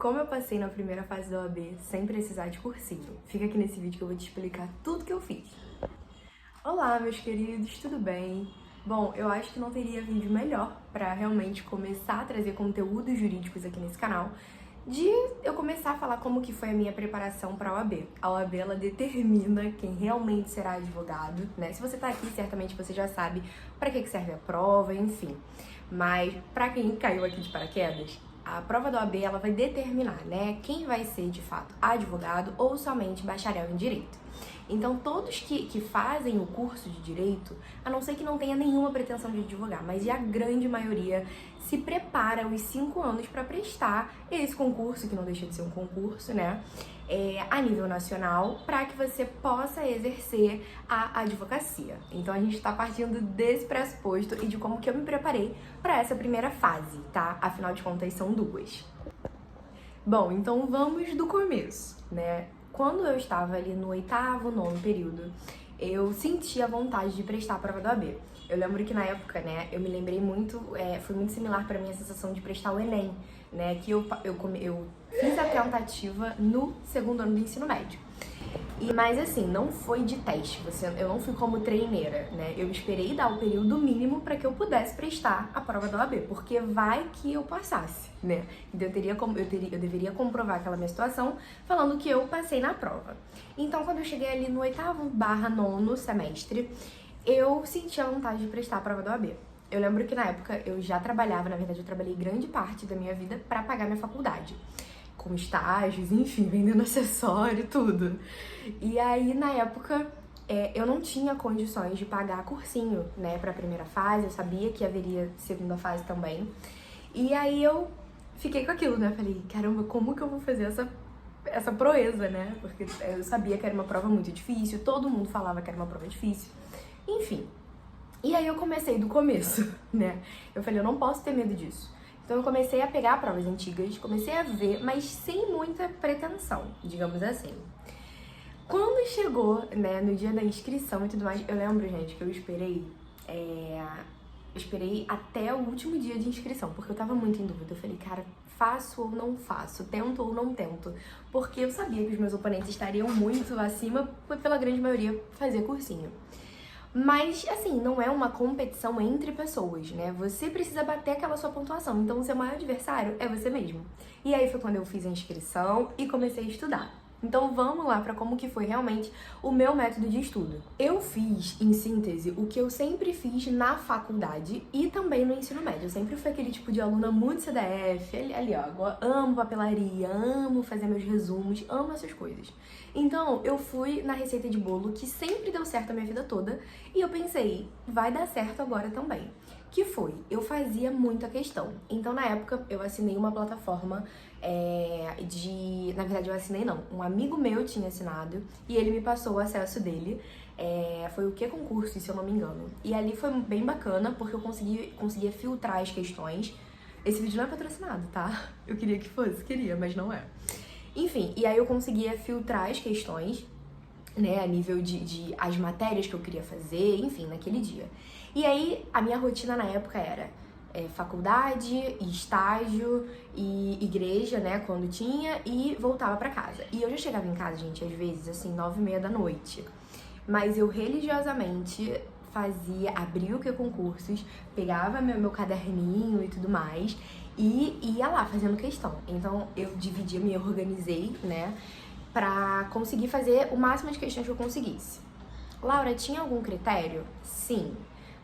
como eu passei na primeira fase da OAB sem precisar de cursinho. Fica aqui nesse vídeo que eu vou te explicar tudo que eu fiz. Olá, meus queridos, tudo bem? Bom, eu acho que não teria vídeo melhor para realmente começar a trazer conteúdos jurídicos aqui nesse canal de eu começar a falar como que foi a minha preparação para a OAB. A OAB, ela determina quem realmente será advogado, né? Se você tá aqui, certamente você já sabe para que serve a prova, enfim. Mas para quem caiu aqui de paraquedas, a prova da OAB, ela vai determinar, né, quem vai ser de fato advogado ou somente bacharel em direito. Então, todos que fazem o curso de direito, a não ser que não tenha nenhuma pretensão de advogar, mas a grande maioria se prepara os 5 anos para prestar esse concurso, que não deixa de ser um concurso, né, a nível nacional, para que você possa exercer a advocacia. Então, a gente está partindo desse pressuposto e de como que eu me preparei para essa primeira fase, tá? Afinal de contas, são 2. Bom, então vamos do começo, né? Quando eu estava ali no 8º, 9º período, eu senti a vontade de prestar a prova da OAB. Eu lembro que na época, né, eu me lembrei muito, foi muito similar para mim a sensação de prestar o Enem, né, que eu fiz a tentativa no 2º ano do ensino médio. Mas assim, não foi de teste, eu não fui como treineira, né? Eu esperei dar o período mínimo para que eu pudesse prestar a prova da OAB, porque vai que eu passasse, né? Então eu deveria comprovar aquela minha situação falando que eu passei na prova. Então, quando eu cheguei ali no 8º/9º semestre, eu senti a vontade de prestar a prova da OAB. Eu lembro que na época eu já trabalhava, na verdade eu trabalhei grande parte da minha vida para pagar minha faculdade, com estágios, enfim, vendendo acessório e tudo. E aí, na época, eu não tinha condições de pagar cursinho, né, pra primeira fase, eu sabia que haveria segunda fase também. E aí eu fiquei com aquilo, né, falei, caramba, como que eu vou fazer essa proeza, né, porque eu sabia que era uma prova muito difícil, todo mundo falava que era uma prova difícil, enfim. E aí eu comecei do começo, né, eu falei, eu não posso ter medo disso. Então eu comecei a pegar provas antigas, comecei a ver, mas sem muita pretensão, digamos assim. Quando chegou, né, no dia da inscrição e tudo mais, eu lembro, gente, que eu esperei até o último dia de inscrição, porque eu tava muito em dúvida. Eu falei, cara, faço ou não faço, tento ou não tento, porque eu sabia que os meus oponentes estariam muito acima, pela grande maioria, fazer cursinho. Mas, assim, não é uma competição entre pessoas, né? Você precisa bater aquela sua pontuação. Então, o seu maior adversário é você mesmo. E aí foi quando eu fiz a inscrição e comecei a estudar. Então, vamos lá para como que foi realmente o meu método de estudo. Eu fiz, em síntese, o que eu sempre fiz na faculdade e também no ensino médio. Eu sempre fui aquele tipo de aluna muito CDF, ali ó, amo papelaria, amo fazer meus resumos, amo essas coisas. Então, eu fui na receita de bolo que sempre deu certo a minha vida toda e eu pensei, vai dar certo agora também. Que foi, eu fazia muita questão. Então, na época, eu assinei uma plataforma na verdade, eu assinei não, um amigo meu tinha assinado e ele me passou o acesso dele. Foi o Que Concurso, se eu não me engano. E ali foi bem bacana, porque eu conseguia filtrar as questões. Esse vídeo não é patrocinado, tá? Eu queria que fosse, mas não é. Enfim, e aí eu conseguia filtrar as questões, né, a nível de as matérias que eu queria fazer, enfim, naquele dia. E aí, a minha rotina na época era faculdade, estágio e igreja, né, quando tinha, e voltava pra casa. E eu já chegava em casa, gente, às vezes, assim, 9h30 da noite. Mas eu religiosamente abria o Que Concursos, pegava meu caderninho e tudo mais, e ia lá fazendo questão. Então, eu me organizei, né, pra conseguir fazer o máximo de questões que eu conseguisse. Laura, tinha algum critério? Sim.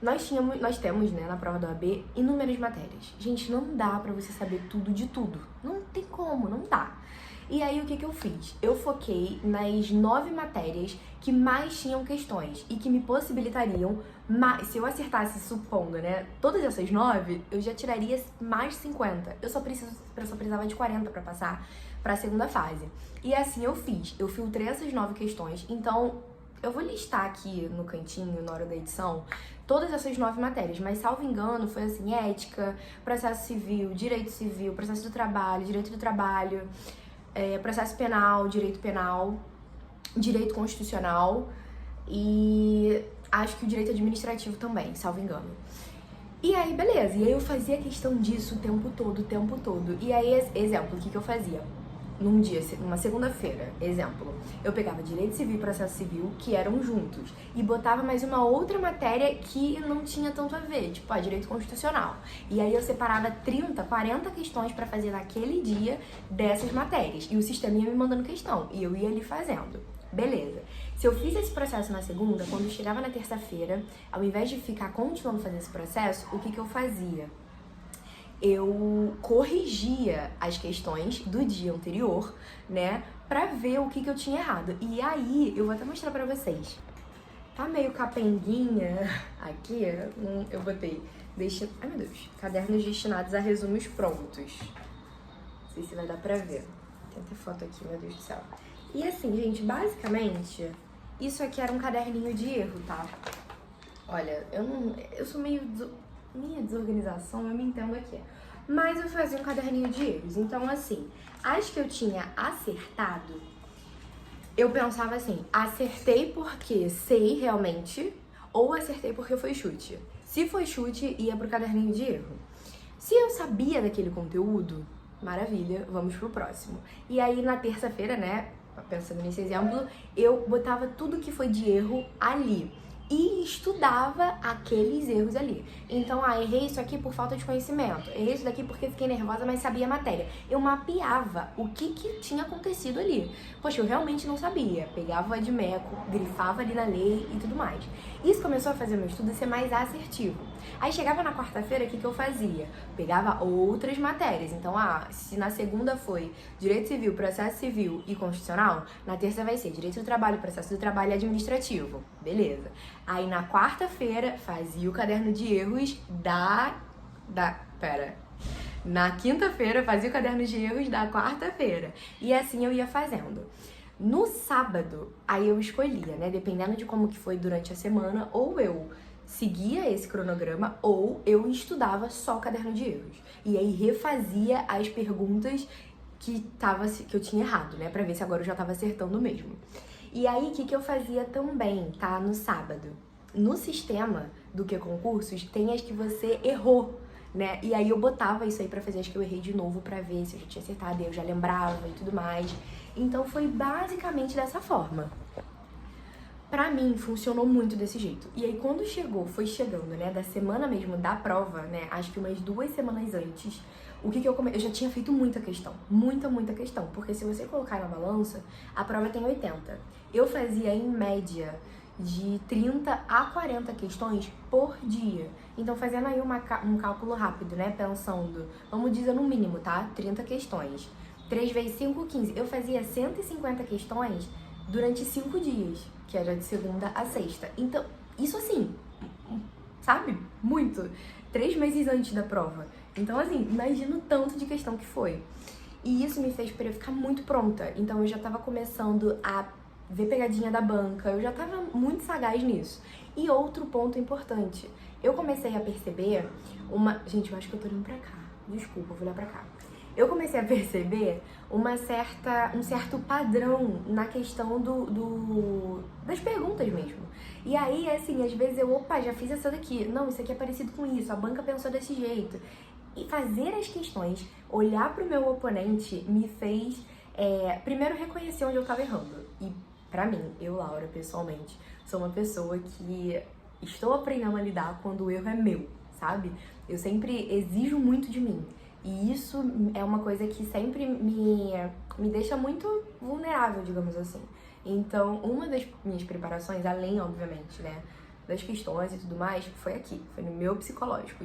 Nós temos, né, na prova da OAB, inúmeras matérias. Gente, não dá pra você saber tudo de tudo. Não tem como, não dá. E aí, o que eu fiz? Eu foquei nas 9 matérias que mais tinham questões e que me possibilitariam, se eu acertasse, supondo, né, todas essas 9, eu já tiraria mais 50. Eu só precisava de 40 pra passar pra segunda fase. E assim eu fiz. Eu filtrei essas 9 questões, então eu vou listar aqui no cantinho, na hora da edição, todas essas 9 matérias, mas salvo engano, foi assim, ética, processo civil, processo do trabalho, direito do trabalho, processo penal, direito constitucional e acho que o direito administrativo também, salvo engano. E aí, beleza. E aí eu fazia questão disso o tempo todo, o tempo todo. E aí, exemplo, o que eu fazia? Num dia, numa segunda-feira, exemplo, eu pegava Direito Civil e Processo Civil, que eram juntos, e botava mais uma outra matéria que não tinha tanto a ver, tipo, Direito Constitucional. E aí eu separava 30, 40 questões pra fazer naquele dia dessas matérias. E o sistema ia me mandando questão, e eu ia ali fazendo. Beleza. Se eu fiz esse processo na segunda, quando chegava na terça-feira, ao invés de ficar continuando fazendo esse processo, o que eu fazia? Eu corrigia as questões do dia anterior, né, pra ver o que eu tinha errado. E aí, eu vou até mostrar pra vocês. Tá meio capenguinha aqui, eu botei, ai meu Deus, cadernos destinados a resumos prontos. Não sei se vai dar pra ver. Tem até foto aqui, meu Deus do céu. E assim, gente, basicamente, isso aqui era um caderninho de erro, tá? Olha, eu sou meio minha desorganização, eu me entendo aqui. Mas eu fazia um caderninho de erros. Então, assim, as que eu tinha acertado, eu pensava assim, acertei porque sei realmente, ou acertei porque foi chute. Se foi chute, ia pro caderninho de erro. Se eu sabia daquele conteúdo, maravilha, vamos pro próximo. E aí, na terça-feira, né, pensando nesse exemplo, eu botava tudo que foi de erro ali. E estudava aqueles erros ali. Então, errei isso aqui por falta de conhecimento. Errei isso daqui porque fiquei nervosa, mas sabia a matéria. Eu mapeava o que tinha acontecido ali. Poxa, eu realmente não sabia. Pegava o admeco, grifava ali na lei e tudo mais. Isso começou a fazer meu estudo ser mais assertivo. Aí chegava na quarta-feira, o que eu fazia? Pegava outras matérias. Então, se na segunda foi Direito Civil, Processo Civil e Constitucional, na terça vai ser Direito do Trabalho, Processo do Trabalho e Administrativo. Beleza. Aí na quarta-feira fazia o caderno de erros Na quinta-feira fazia o caderno de erros da quarta-feira. E assim eu ia fazendo. No sábado, aí eu escolhia, né? Dependendo de como que foi durante a semana, ou eu seguia esse cronograma, ou eu estudava só o caderno de erros. E aí refazia as perguntas que eu tinha errado, né? Pra ver se agora eu já tava acertando mesmo. E aí, o que eu fazia também, tá? No sábado. No sistema do Que Concursos, tem as que você errou, né? E aí eu botava isso aí pra fazer as que eu errei de novo pra ver se eu já tinha acertado, e eu já lembrava e tudo mais. Então foi basicamente dessa forma. Pra mim, funcionou muito desse jeito. E aí, quando foi chegando, né, da semana mesmo da prova, né, acho que umas 2 semanas antes, eu já tinha feito muita questão. Muita questão. Porque se você colocar na balança, a prova tem 80. Eu fazia, em média, de 30 a 40 questões por dia. Então, fazendo aí um cálculo rápido, né, pensando, vamos dizer no mínimo, tá? 30 questões. 3 vezes 5, 15. Eu fazia 150 questões durante 5 dias, que era de segunda a sexta. Então, isso assim, sabe? Muito. 3 meses antes da prova. Então, assim, imagina o tanto de questão que foi. E isso me fez pra eu ficar muito pronta. Então, eu já tava começando a ver pegadinha da banca, eu já tava muito sagaz nisso. E outro ponto importante, eu comecei a perceber Gente, eu acho que eu tô olhando pra cá. Desculpa, eu vou olhar pra cá. Eu comecei a perceber um certo padrão na questão das perguntas mesmo. E aí, assim, às vezes já fiz essa daqui. Não, isso aqui é parecido com isso, a banca pensou desse jeito. E fazer as questões, olhar pro meu oponente, me fez, primeiro, reconhecer onde eu tava errando. E pra mim, eu, Laura, pessoalmente, sou uma pessoa que estou aprendendo a lidar quando o erro é meu, sabe? Eu sempre exijo muito de mim. E isso é uma coisa que sempre me deixa muito vulnerável, digamos assim. Então, uma das minhas preparações, além, obviamente, né, das questões e tudo mais, foi aqui. Foi no meu psicológico.